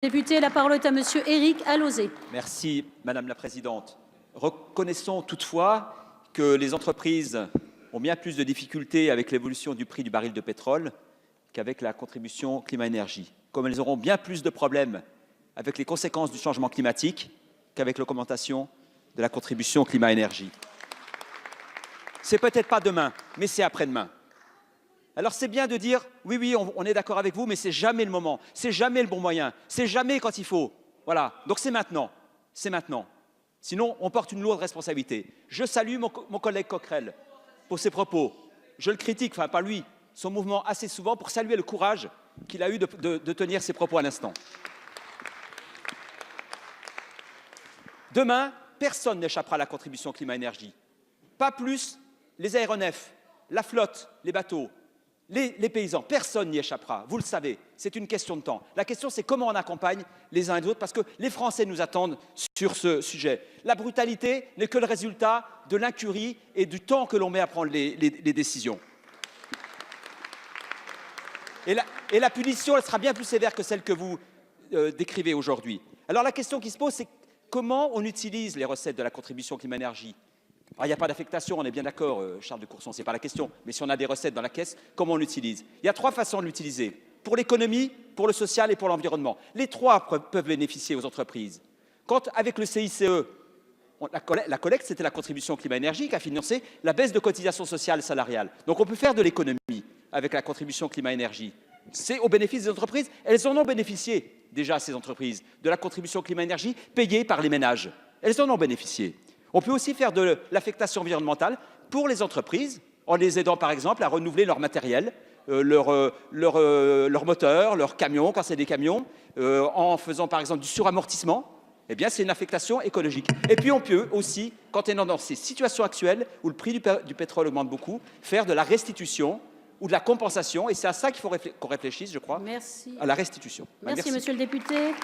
Député, la parole est à monsieur Éric Alauzet. Merci, Madame la Présidente. Reconnaissons toutefois que les entreprises ont bien plus de difficultés avec l'évolution du prix du baril de pétrole qu'avec la contribution climat-énergie, comme elles auront bien plus de problèmes avec les conséquences du changement climatique qu'avec l'augmentation de la contribution climat-énergie. C'est peut-être pas demain, mais c'est après-demain. Alors c'est bien de dire oui, on est d'accord avec vous, mais c'est jamais le moment, c'est jamais le bon moyen, c'est jamais quand il faut. Voilà, donc c'est maintenant, c'est maintenant. Sinon, on porte une lourde responsabilité. Je salue mon collègue Coquerel pour ses propos. Je le critique, enfin pas lui, son mouvement assez souvent pour saluer le courage qu'il a eu de tenir ses propos à l'instant. Demain, personne n'échappera à la contribution climat-énergie. Pas plus les aéronefs, la flotte, les bateaux. Les paysans, personne n'y échappera, vous le savez, c'est une question de temps. La question, c'est comment on accompagne les uns et les autres, parce que les Français nous attendent sur ce sujet. La brutalité n'est que le résultat de l'incurie et du temps que l'on met à prendre les décisions. Et la punition, elle sera bien plus sévère que celle que vous décrivez aujourd'hui. Alors la question qui se pose, c'est comment on utilise les recettes de la contribution climat-énergie ? Il n'y a pas d'affectation, on est bien d'accord, Charles de Courson, ce n'est pas la question. Mais si on a des recettes dans la caisse, comment on l'utilise? Il y a trois façons de l'utiliser. Pour l'économie, pour le social et pour l'environnement. Les trois peuvent bénéficier aux entreprises. Quand, avec le CICE, la collecte, c'était la contribution climat-énergie qui a financé la baisse de cotisation sociale salariale. Donc on peut faire de l'économie avec la contribution climat-énergie. C'est au bénéfice des entreprises. Elles en ont bénéficié déjà, ces entreprises, de la contribution climat-énergie payée par les ménages. Elles en ont bénéficié. On peut aussi faire de l'affectation environnementale pour les entreprises, en les aidant par exemple à renouveler leur matériel, leur moteur, leurs camions, quand c'est des camions, en faisant par exemple du suramortissement. Eh bien, c'est une affectation écologique. Et puis on peut aussi, quand on est dans ces situations actuelles où le prix du pétrole augmente beaucoup, faire de la restitution ou de la compensation. Et c'est à ça qu'il faut qu'on réfléchisse, je crois, Merci. à la restitution. Merci, monsieur le député.